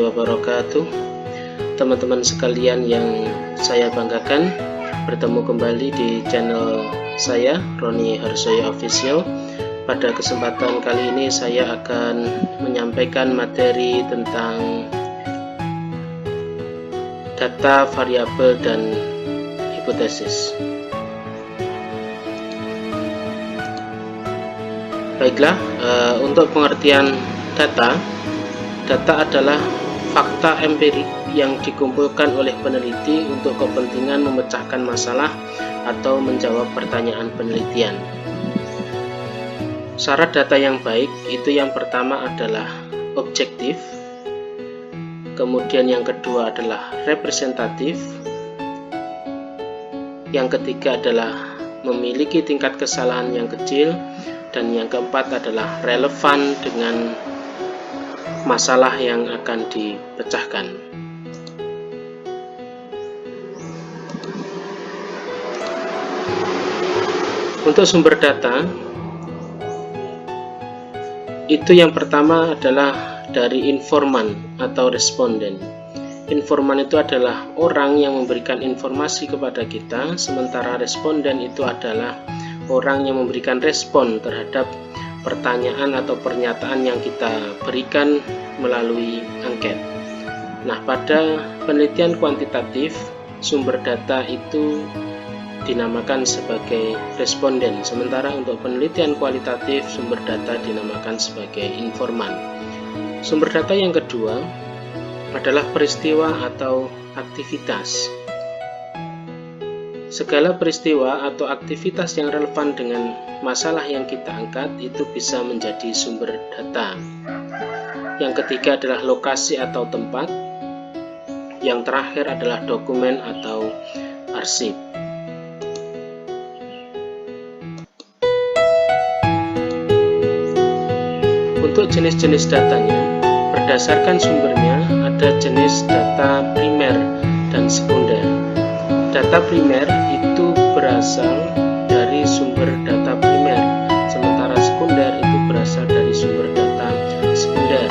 wabarakatuh. Teman-teman sekalian yang saya banggakan, bertemu kembali di channel saya, Roni Harsoyo Official. Pada kesempatan kali ini saya akan menyampaikan materi tentang data, variabel, dan hipotesis. Baiklah, untuk pengertian data adalah fakta empirik yang dikumpulkan oleh peneliti untuk kepentingan memecahkan masalah atau menjawab pertanyaan penelitian. Syarat data yang baik itu yang pertama adalah objektif, kemudian yang kedua adalah representatif, yang ketiga adalah memiliki tingkat kesalahan yang kecil, dan yang keempat adalah relevan dengan masalah yang akan dipecahkan. Untuk sumber data, itu yang pertama adalah dari informan atau responden. Informan itu adalah orang yang memberikan informasi kepada kita, sementara responden itu adalah orang yang memberikan respon terhadap pertanyaan atau pernyataan yang kita berikan melalui angket. Nah, pada penelitian kuantitatif, sumber data itu dinamakan sebagai responden, sementara untuk penelitian kualitatif, sumber data dinamakan sebagai informan. Sumber data yang kedua adalah peristiwa atau aktivitas. Segala peristiwa atau aktivitas yang relevan dengan masalah yang kita angkat itu bisa menjadi sumber data. Yang ketiga adalah lokasi atau tempat. Yang terakhir adalah dokumen atau arsip. Untuk jenis-jenis datanya, berdasarkan sumbernya ada jenis data primer dan sekunder. Data primer itu berasal dari sumber data primer, sementara sekunder itu berasal dari sumber data sekunder,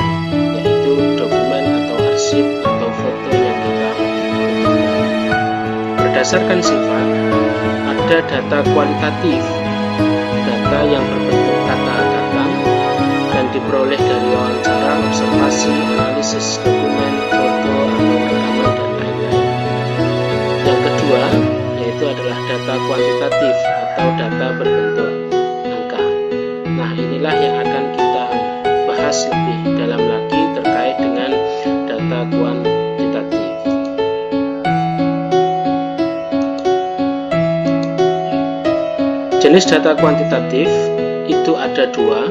yaitu dokumen atau arsip atau foto yang kita butuhkan. Berdasarkan sifat, ada data kualitatif, data yang berbentuk kata-kata dan diperoleh dari wawancara, observasi, analisis dokumen, foto, atau rekaman, dan lain-lain. Yang kedua, yaitu adalah data kuantitatif atau data berbentuk angka. Nah, inilah yang akan kita bahas lebih dalam lagi terkait dengan data kuantitatif. Jenis data kuantitatif itu ada dua.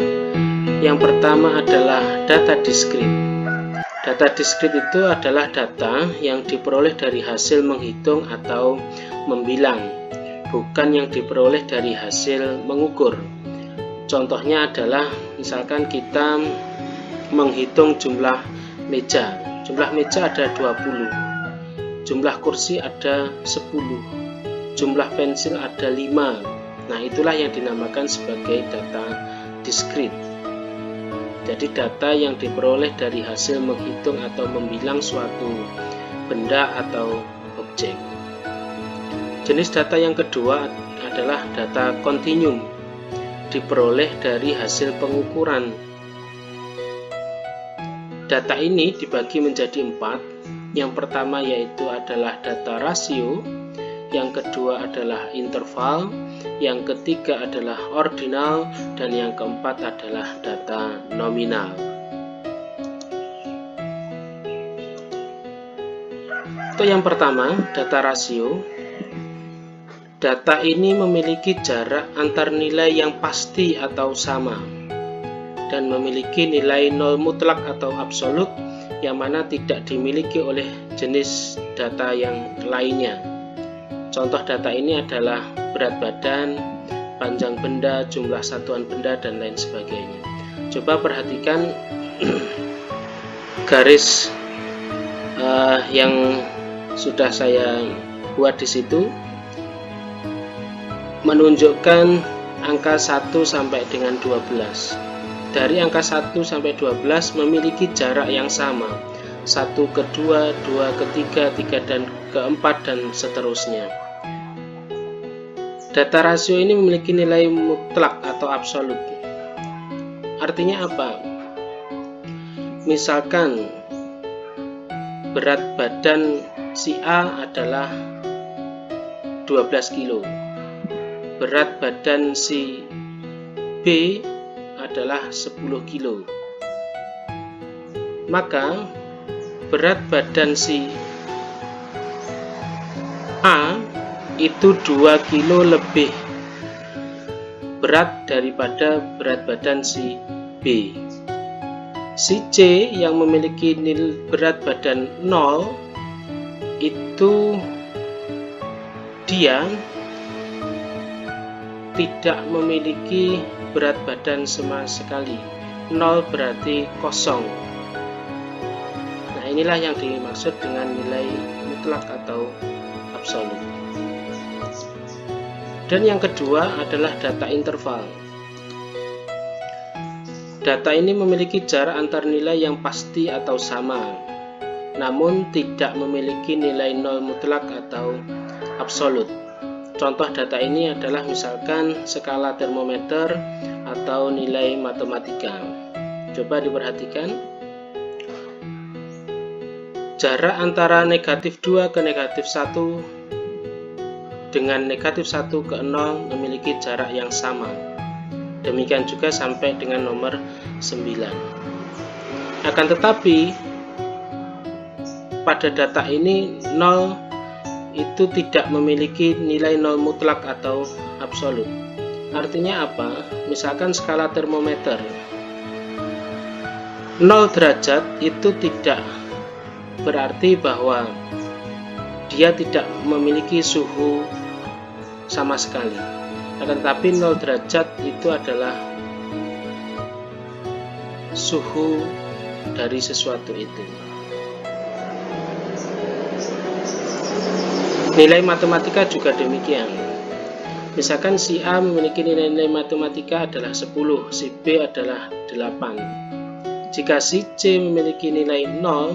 Yang pertama adalah data diskrit. Data diskrit itu adalah data yang diperoleh dari hasil menghitung atau membilang, bukan yang diperoleh dari hasil mengukur. Contohnya adalah misalkan kita menghitung jumlah meja. Jumlah meja ada 20, jumlah kursi ada 10, jumlah pensil ada 5. Nah, itulah yang dinamakan sebagai data diskrit. Jadi data yang diperoleh dari hasil menghitung atau membilang suatu benda atau objek. Jenis data yang kedua adalah data kontinum, diperoleh dari hasil pengukuran. Data ini dibagi menjadi 4. Yang pertama yaitu adalah data rasio, yang kedua adalah interval, yang ketiga adalah ordinal, dan yang keempat adalah data nominal. Untuk yang pertama, data rasio. Data ini memiliki jarak antar nilai yang pasti atau sama, dan memiliki nilai nol mutlak atau absolut, yang mana tidak dimiliki oleh jenis data yang lainnya. Contoh data ini adalah berat badan, panjang benda, jumlah satuan benda, dan lain sebagainya. Coba perhatikan garis yang sudah saya buat di situ, menunjukkan angka 1 sampai dengan 12. Dari angka 1 sampai 12 memiliki jarak yang sama, 1 ke 2, 2 ke 3, 3 dan ke 4, dan seterusnya. Data rasio ini memiliki nilai mutlak atau absolut. Artinya apa? Misalkan berat badan si A adalah 12 kilo, berat badan si B adalah 10 kilo. Maka berat badan si A itu 2 kilo lebih berat daripada berat badan si B. Si C yang memiliki nilai berat badan 0 itu dia tidak memiliki berat badan sama sekali. 0 berarti kosong. Nah, inilah yang dimaksud dengan nilai mutlak atau absolut. Dan yang kedua adalah data interval. Data ini memiliki jarak antar nilai yang pasti atau sama, namun tidak memiliki nilai 0 mutlak atau absolut. Contoh data ini adalah misalkan skala termometer atau nilai matematika. Coba diperhatikan. Jarak antara negatif 2 ke negatif 1 dengan negatif 1 ke 0 memiliki jarak yang sama. Demikian juga sampai dengan nomor 9. Akan tetapi pada data ini 0 itu tidak memiliki nilai 0 mutlak atau absolut. Artinya apa? Misalkan skala termometer 0 derajat itu tidak berarti bahwa dia tidak memiliki suhu sama sekali. Akan tetapi 0 derajat itu adalah suhu dari sesuatu itu. Nilai matematika juga demikian. Misalkan si A memiliki nilai matematika adalah 10, si B adalah 8. Jika si C memiliki nilai 0,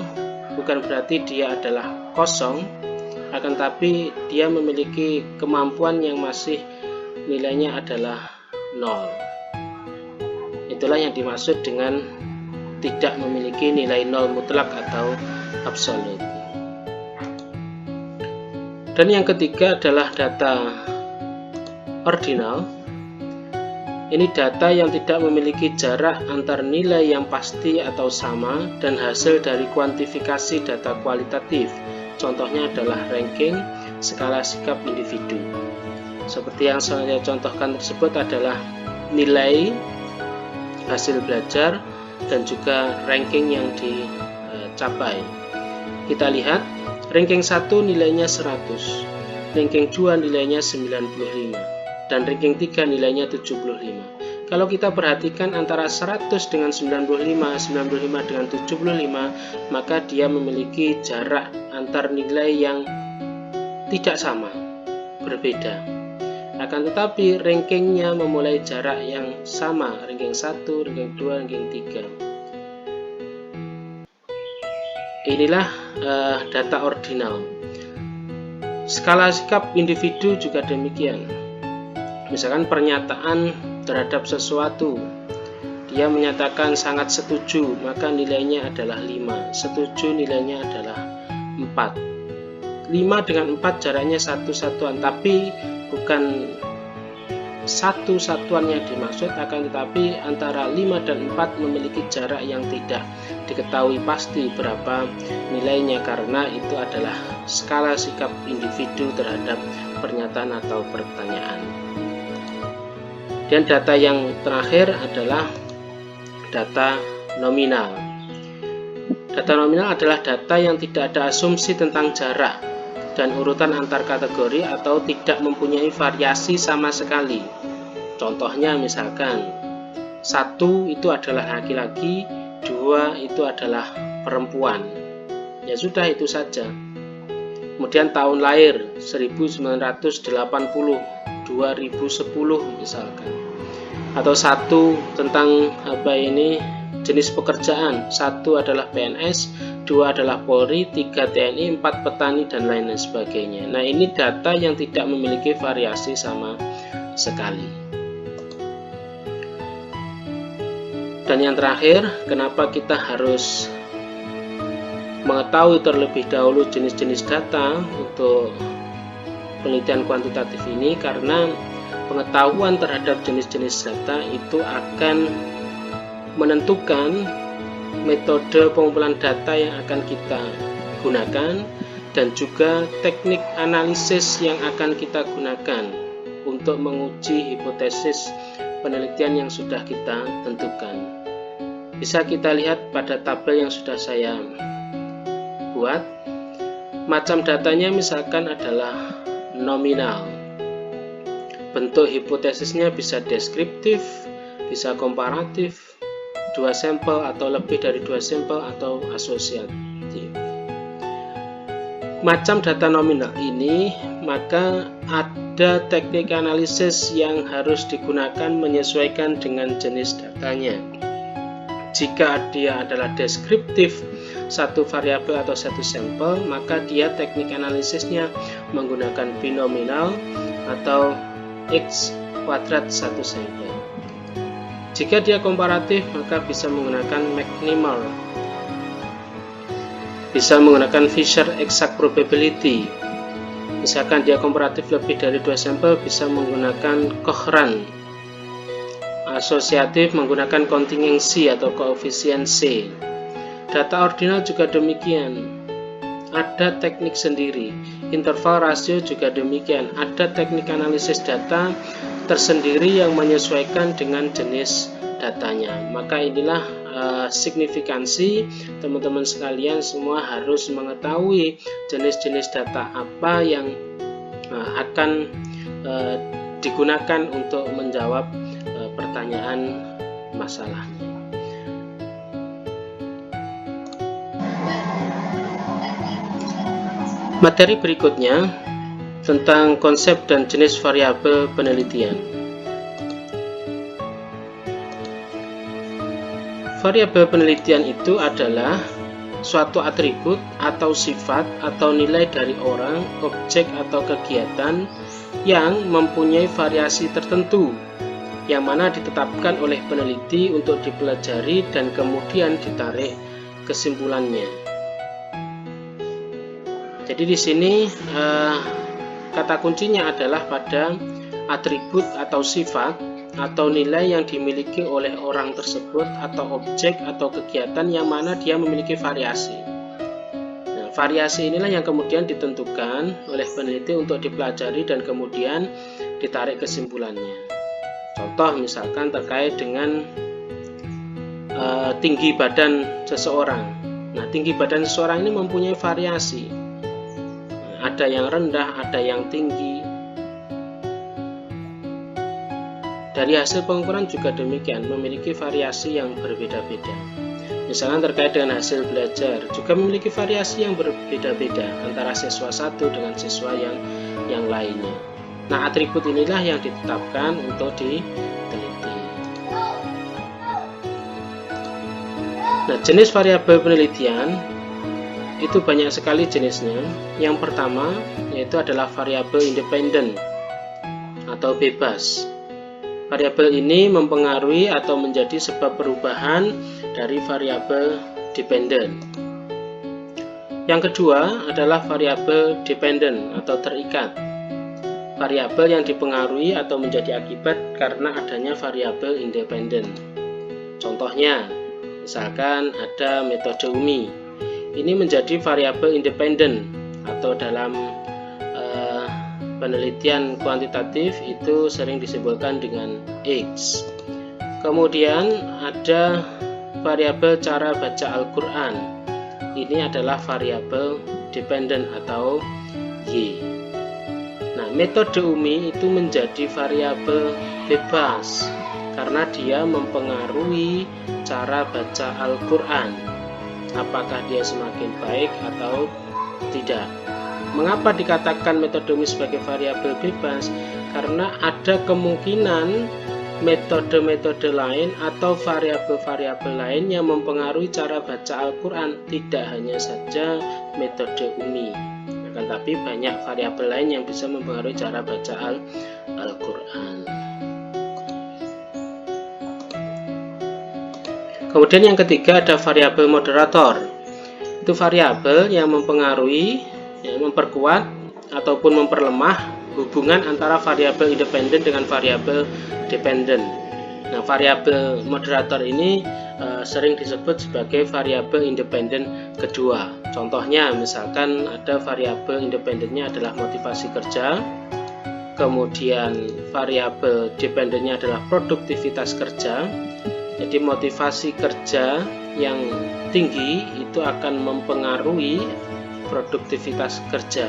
bukan berarti dia adalah kosong, akan tapi dia memiliki kemampuan yang masih nilainya adalah 0. Itulah yang dimaksud dengan tidak memiliki nilai 0 mutlak atau absolut. Dan yang ketiga adalah data ordinal. Ini data yang tidak memiliki jarak antar nilai yang pasti atau sama dan hasil dari kuantifikasi data kualitatif. Contohnya adalah ranking, skala sikap individu. Seperti yang saya contohkan tersebut adalah nilai, hasil belajar, dan juga ranking yang dicapai. Kita lihat, ranking 1 nilainya 100, ranking 2 nilainya 95, dan ranking 3 nilainya 75. Kalau kita perhatikan antara 100 dengan 95, 95 dengan 75, maka dia memiliki jarak antar nilai yang tidak sama, berbeda. Akan tetapi rankingnya memulai jarak yang sama, ranking 1, ranking 2, ranking 3. Inilah data ordinal. Skala sikap individu juga demikian. Misalkan pernyataan terhadap sesuatu, dia menyatakan sangat setuju, maka nilainya adalah 5. Setuju nilainya adalah 4. 5 dengan 4 jaraknya satu satuan, tapi bukan satu satuan yang dimaksud, akan tetapi antara 5 dan 4 memiliki jarak yang tidak diketahui pasti berapa nilainya, karena itu adalah skala sikap individu terhadap pernyataan atau pertanyaan. Dan data yang terakhir adalah data nominal. Data nominal adalah data yang tidak ada asumsi tentang jarak dan urutan antar kategori atau tidak mempunyai variasi sama sekali. Contohnya misalkan 1 itu adalah laki-laki, 2 itu adalah perempuan. Ya sudah, itu saja. Kemudian tahun lahir 1980, 2010 misalkan. Atau 1 tentang jenis pekerjaan. 1 adalah PNS, 2 adalah Polri, 3 TNI, 4 petani, dan lain sebagainya. Nah, ini data yang tidak memiliki variasi sama sekali. Dan yang terakhir, kenapa kita harus mengetahui terlebih dahulu jenis-jenis data untuk penelitian kuantitatif ini? Karena pengetahuan terhadap jenis-jenis data itu akan menentukan metode pengumpulan data yang akan kita gunakan dan juga teknik analisis yang akan kita gunakan untuk menguji hipotesis penelitian yang sudah kita tentukan. Bisa kita lihat pada tabel yang sudah saya buat. Macam datanya misalkan adalah nominal. Bentuk hipotesisnya bisa deskriptif, bisa komparatif, 2 sampel atau lebih dari 2 sampel, atau asosiatif. Macam data nominal ini, maka ada teknik analisis yang harus digunakan menyesuaikan dengan jenis datanya. Jika dia adalah deskriptif, satu variabel atau satu sampel, maka dia teknik analisisnya menggunakan binominal atau X kuadrat satu sampel. Jika dia komparatif, maka bisa menggunakan McNemar, bisa menggunakan Fisher exact probability. Misalkan dia komparatif lebih dari 2 sampel, bisa menggunakan Cochrane. Asosiatif menggunakan kontingensi atau koefisien C. Data ordinal juga demikian, ada teknik sendiri. Interval rasio juga demikian, ada teknik analisis data tersendiri yang menyesuaikan dengan jenis datanya. Maka inilah signifikansi teman-teman sekalian semua harus mengetahui jenis-jenis data apa yang akan digunakan untuk menjawab pertanyaan masalahnya. Materi berikutnya tentang konsep dan jenis variabel penelitian. Variabel penelitian itu adalah suatu atribut atau sifat atau nilai dari orang, objek atau kegiatan yang mempunyai variasi tertentu, yang mana ditetapkan oleh peneliti untuk dipelajari dan kemudian ditarik kesimpulannya. Jadi di sini kata kuncinya adalah pada atribut atau sifat atau nilai yang dimiliki oleh orang tersebut atau objek atau kegiatan yang mana dia memiliki variasi. Nah, variasi inilah yang kemudian ditentukan oleh peneliti untuk dipelajari dan kemudian ditarik kesimpulannya. Contoh misalkan terkait dengan tinggi badan seseorang. Nah, tinggi badan seseorang ini mempunyai variasi. Ada yang rendah, ada yang tinggi. Dari hasil pengukuran juga demikian, memiliki variasi yang berbeda-beda. Misalnya terkait dengan hasil belajar, juga memiliki variasi yang berbeda-beda antara siswa satu dengan siswa yang lainnya. Nah, atribut inilah yang ditetapkan untuk diteliti. Nah, jenis variabel penelitian itu banyak sekali jenisnya. Yang pertama yaitu adalah variabel independen atau bebas. Variabel ini mempengaruhi atau menjadi sebab perubahan dari variabel dependen. Yang kedua adalah variabel dependen atau terikat. Variabel yang dipengaruhi atau menjadi akibat karena adanya variabel independen. Contohnya, misalkan ada metode UMI. Ini menjadi variabel independen atau dalam penelitian kuantitatif itu sering disimbolkan dengan X. Kemudian ada variabel cara baca Al-Quran. Ini adalah variabel dependen atau Y. Nah, metode UMI itu menjadi variabel bebas karena dia mempengaruhi cara baca Al-Quran. Apakah dia semakin baik atau tidak? Mengapa dikatakan metode UMI sebagai variabel bebas? Karena ada kemungkinan metode-metode lain atau variabel-variabel lain yang mempengaruhi cara baca Al-Quran, tidak hanya saja metode Umi, akan tapi banyak variabel lain yang bisa mempengaruhi cara baca Al-Quran. Kemudian yang ketiga ada variabel moderator. Itu variabel yang mempengaruhi, memperkuat ataupun memperlemah hubungan antara variabel independen dengan variabel dependen. Nah, variabel moderator ini sering disebut sebagai variabel independen kedua. Contohnya, misalkan ada variabel independennya adalah motivasi kerja, kemudian variabel dependennya adalah produktivitas kerja. Jadi motivasi kerja yang tinggi itu akan mempengaruhi produktivitas kerja.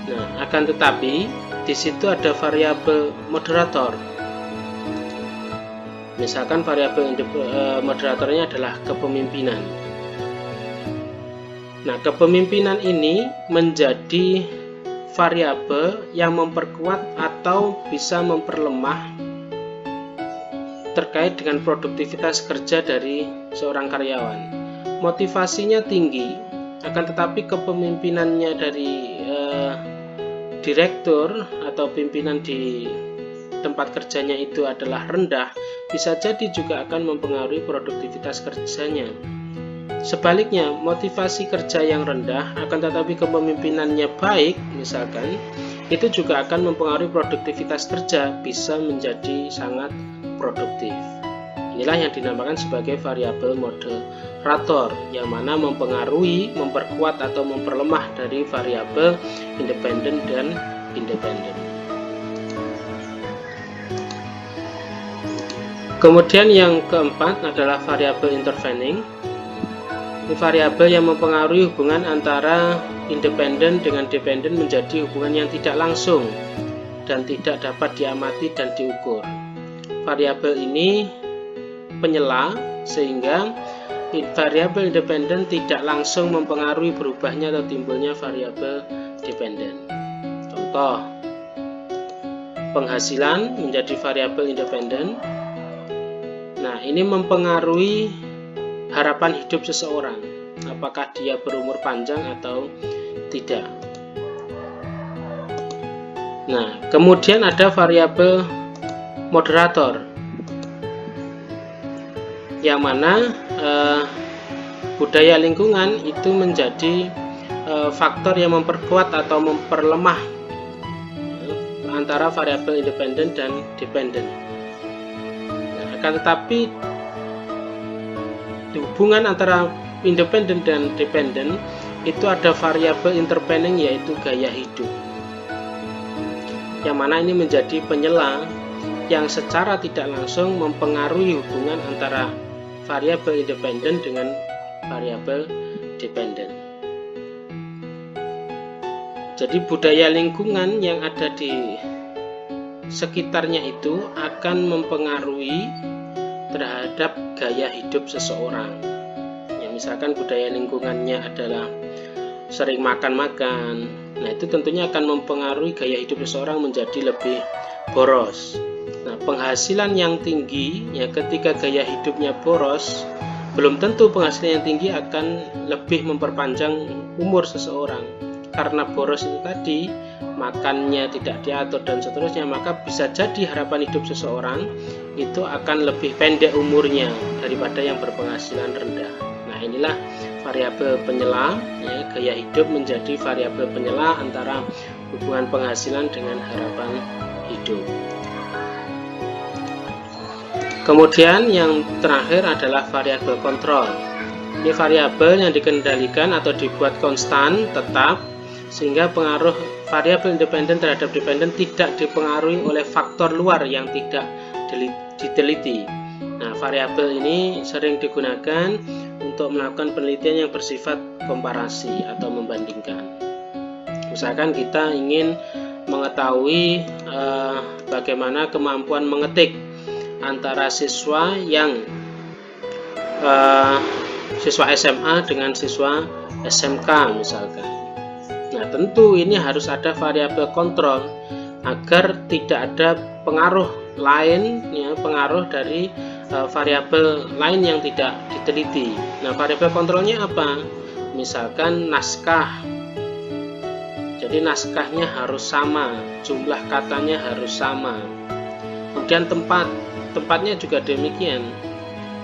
Nah, akan tetapi di situ ada variabel moderator. Misalkan variabel moderatornya adalah kepemimpinan. Nah, kepemimpinan ini menjadi variabel yang memperkuat atau bisa memperlemah terkait dengan produktivitas kerja dari seorang karyawan. Motivasinya tinggi, akan tetapi kepemimpinannya dari direktur atau pimpinan di tempat kerjanya itu adalah rendah, bisa jadi juga akan mempengaruhi produktivitas kerjanya. Sebaliknya, motivasi kerja yang rendah, akan tetapi kepemimpinannya baik, misalkan, itu juga akan mempengaruhi produktivitas kerja, bisa menjadi sangat produktif. Inilah yang dinamakan sebagai variabel moderator, yang mana mempengaruhi, memperkuat atau memperlemah dari variabel independen dan independen. Kemudian yang keempat adalah variabel intervening. Ini variabel yang mempengaruhi hubungan antara independen dengan dependen menjadi hubungan yang tidak langsung dan tidak dapat diamati dan diukur. Variabel ini penyela sehingga variabel independen tidak langsung mempengaruhi berubahnya atau timbulnya variabel dependen. Contoh, penghasilan menjadi variabel independen. Nah, ini mempengaruhi harapan hidup seseorang, apakah dia berumur panjang atau tidak. Nah, kemudian ada variabel moderator, yang mana budaya lingkungan itu menjadi faktor yang memperkuat atau memperlemah antara variabel independen dan dependen. Nah, akan tetapi hubungan antara independen dan dependen itu ada variabel intervening, yaitu gaya hidup, yang mana ini menjadi penyela yang secara tidak langsung mempengaruhi hubungan antara variabel independen dengan variabel dependen. Jadi budaya lingkungan yang ada di sekitarnya itu akan mempengaruhi terhadap gaya hidup seseorang. Ya, misalkan budaya lingkungannya adalah sering makan-makan, nah itu tentunya akan mempengaruhi gaya hidup seseorang menjadi lebih boros. Nah, penghasilan yang tinggi, ya ketika gaya hidupnya boros, belum tentu penghasilan yang tinggi akan lebih memperpanjang umur seseorang. Karena boros itu tadi, makannya tidak diatur dan seterusnya, maka bisa jadi harapan hidup seseorang itu akan lebih pendek umurnya daripada yang berpenghasilan rendah. Nah, inilah variabel penyela, ya, gaya hidup menjadi variabel penyela antara hubungan penghasilan dengan harapan hidup. Kemudian yang terakhir adalah variabel kontrol. Ini variabel yang dikendalikan atau dibuat konstan, tetap, sehingga pengaruh variabel independen terhadap dependen tidak dipengaruhi oleh faktor luar yang tidak diteliti. Nah, variabel ini sering digunakan untuk melakukan penelitian yang bersifat komparasi atau membandingkan. Misalkan kita ingin mengetahui bagaimana kemampuan mengetik antara siswa yang siswa SMA dengan siswa SMK misalkan. Nah, tentu ini harus ada variabel kontrol agar tidak ada pengaruh lain, ya, pengaruh dari variabel lain yang tidak diteliti. Nah, variabel kontrolnya apa? Misalkan naskah. Jadi naskahnya harus sama, jumlah katanya harus sama. Kemudian tempatnya juga demikian.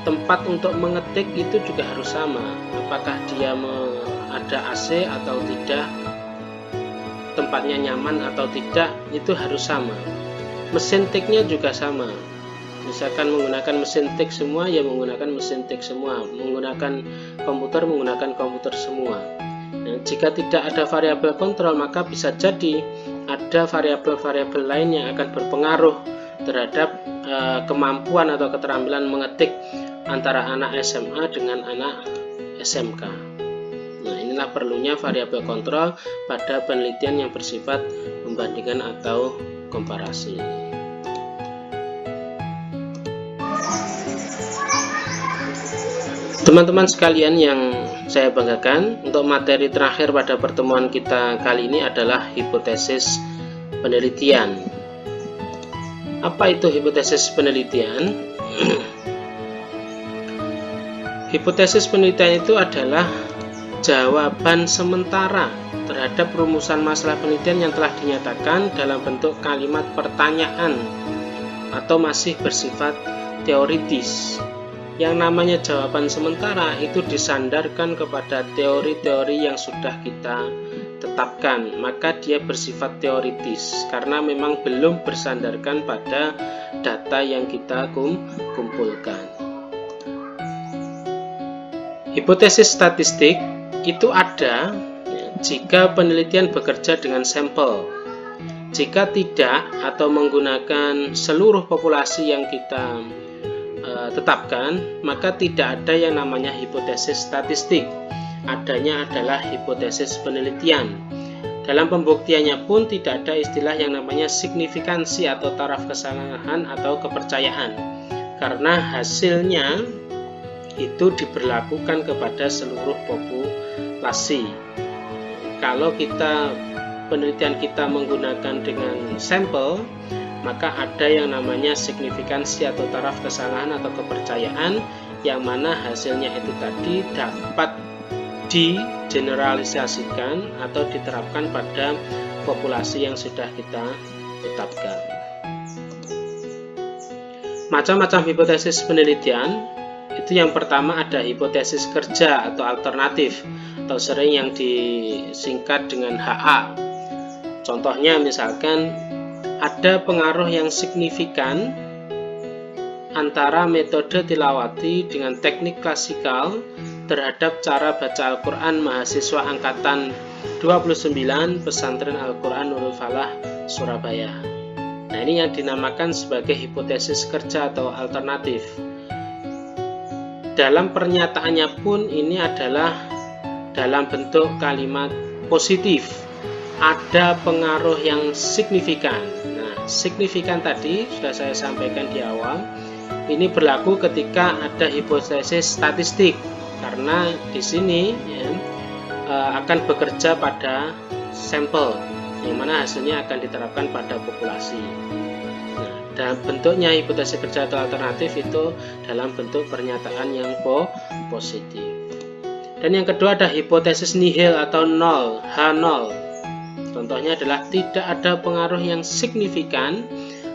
Tempat untuk mengetik itu juga harus sama. Apakah dia ada AC atau tidak, tempatnya nyaman atau tidak, itu harus sama. Mesin tiknya juga sama. Misalkan menggunakan mesin tik semua, ya menggunakan mesin tik semua. Menggunakan komputer semua. Nah, jika tidak ada variabel kontrol, maka bisa jadi ada variabel-variabel lain yang akan berpengaruh terhadap kemampuan atau keterampilan mengetik antara anak SMA dengan anak SMK. Nah, inilah perlunya variabel kontrol pada penelitian yang bersifat membandingkan atau komparasi. Teman-teman sekalian yang saya banggakan, untuk materi terakhir pada pertemuan kita kali ini adalah hipotesis penelitian. Apa itu hipotesis penelitian? Hipotesis penelitian itu adalah jawaban sementara terhadap rumusan masalah penelitian yang telah dinyatakan dalam bentuk kalimat pertanyaan atau masih bersifat teoritis. Yang namanya jawaban sementara itu disandarkan kepada teori-teori yang sudah kita tetapkan, maka dia bersifat teoritis karena memang belum bersandarkan pada data yang kita kumpulkan. Hipotesis statistik itu ada jika penelitian bekerja dengan sampel. Jika tidak atau menggunakan seluruh populasi yang kita tetapkan, maka tidak ada yang namanya hipotesis statistik. Adanya adalah hipotesis penelitian. Dalam pembuktiannya pun tidak ada istilah yang namanya signifikansi atau taraf kesalahan atau kepercayaan, karena hasilnya itu diberlakukan kepada seluruh populasi. Kalau penelitian kita menggunakan dengan sampel, maka ada yang namanya signifikansi atau taraf kesalahan atau kepercayaan, yang mana hasilnya itu tadi dapat digeneralisasikan atau diterapkan pada populasi yang sudah kita tetapkan. Macam-macam hipotesis penelitian itu, yang pertama ada hipotesis kerja atau alternatif, atau sering yang disingkat dengan HA. Contohnya misalkan ada pengaruh yang signifikan antara metode tilawati dengan teknik klasikal terhadap cara baca Al-Quran mahasiswa angkatan 29 Pesantren Al-Quran Nurul Falah, Surabaya. Nah, ini yang dinamakan sebagai hipotesis kerja atau alternatif. Dalam pernyataannya pun ini adalah dalam bentuk kalimat positif. Ada pengaruh yang signifikan. Nah, signifikan tadi sudah saya sampaikan di awal. Ini berlaku ketika ada hipotesis statistik, karena di sini akan bekerja pada sampel, yang mana hasilnya akan diterapkan pada populasi. Nah, dan bentuknya hipotesis kerja atau alternatif itu dalam bentuk pernyataan yang positif. Dan yang kedua ada hipotesis nihil atau nol, H0. Contohnya adalah tidak ada pengaruh yang signifikan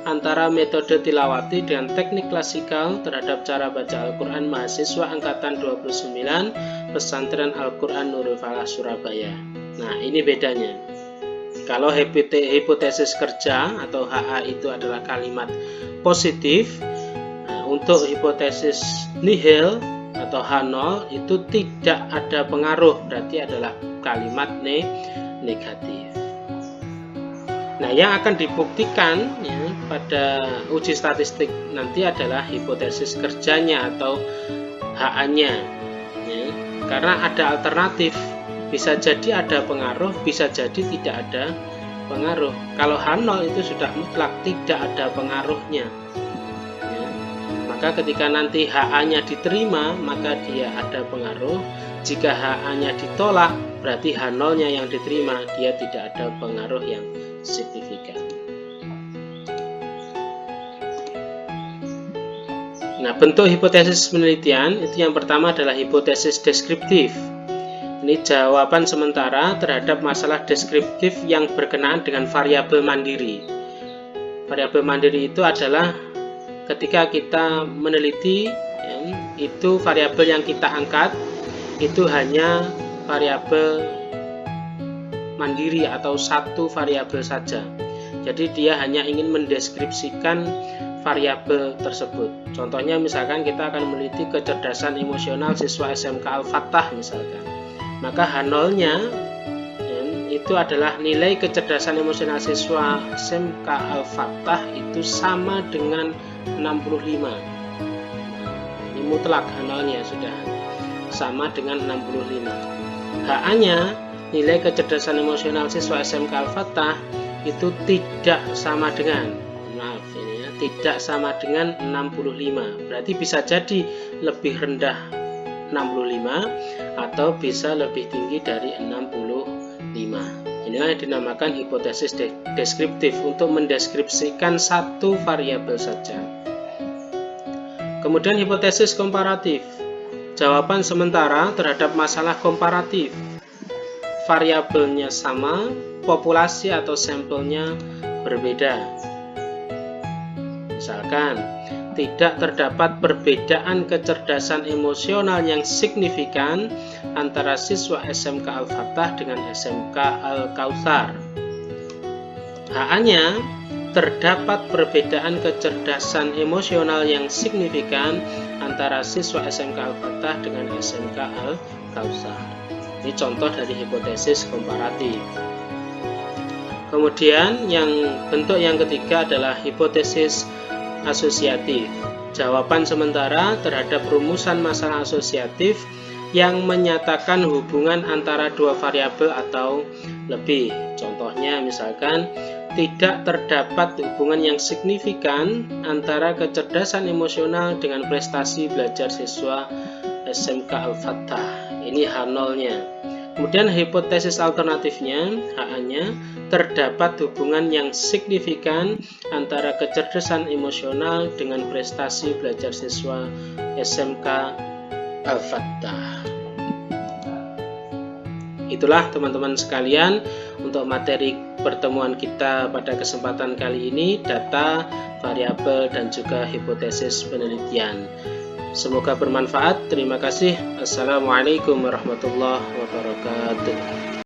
antara metode tilawati dengan teknik klasikal terhadap cara baca Al-Quran mahasiswa angkatan 29 Pesantren Al-Quran Nurul Falah, Surabaya. Nah, ini bedanya. Kalau hipotesis kerja atau HA itu adalah kalimat positif, nah, untuk hipotesis nihil atau H0 itu tidak ada pengaruh, berarti adalah kalimat negatif. Nah, yang akan dibuktikan pada uji statistik nanti adalah hipotesis kerjanya atau HA-nya, karena ada alternatif, bisa jadi ada pengaruh, bisa jadi tidak ada pengaruh. Kalau H0 itu sudah mutlak tidak ada pengaruhnya, maka ketika nanti HA-nya diterima maka dia ada pengaruh. Jika HA-nya ditolak berarti H0-nya yang diterima, dia tidak ada pengaruh yang signifikan. Nah, bentuk hipotesis penelitian itu yang pertama adalah hipotesis deskriptif. Ini jawaban sementara terhadap masalah deskriptif yang berkenaan dengan variabel mandiri. Variabel mandiri itu adalah ketika kita meneliti, itu variabel yang kita angkat itu hanya variabel mandiri atau satu variabel saja. Jadi dia hanya ingin mendeskripsikan variabel tersebut. Contohnya misalkan kita akan meneliti kecerdasan emosional siswa SMK Al-Fatah misalkan. Maka H0-nya itu adalah nilai kecerdasan emosional siswa SMK Al-Fatah itu sama dengan 65. Ini mutlak H0-nya sudah sama dengan 65. HA-nya nilai kecerdasan emosional siswa SMK Al-Fatah itu tidak sama dengan, tidak sama dengan 65. Berarti bisa jadi lebih rendah 65 atau bisa lebih tinggi dari 65. Inilah yang dinamakan hipotesis deskriptif, untuk mendeskripsikan satu variabel saja. Kemudian hipotesis komparatif, jawaban sementara terhadap masalah komparatif. Variabelnya sama, populasi atau sampelnya berbeda. Misalkan, tidak terdapat perbedaan kecerdasan emosional yang signifikan antara siswa SMK Al-Fatah dengan SMK Al-Kautsar. HA-nya, terdapat perbedaan kecerdasan emosional yang signifikan antara siswa SMK Al-Fatah dengan SMK Al-Kautsar. Ini contoh dari hipotesis komparatif. Kemudian bentuk yang ketiga adalah hipotesis asosiatif. Jawaban sementara terhadap rumusan masalah asosiatif yang menyatakan hubungan antara dua variabel atau lebih. Contohnya misalkan, tidak terdapat hubungan yang signifikan antara kecerdasan emosional dengan prestasi belajar siswa SMK Al-Fatah. Ini H0-nya. Kemudian hipotesis alternatifnya, HA-nya, terdapat hubungan yang signifikan antara kecerdasan emosional dengan prestasi belajar siswa SMK Al-Fatah. Itulah teman-teman sekalian untuk materi pertemuan kita pada kesempatan kali ini, data, variabel, dan juga hipotesis penelitian. Semoga bermanfaat. Terima kasih. Assalamualaikum warahmatullahi wabarakatuh.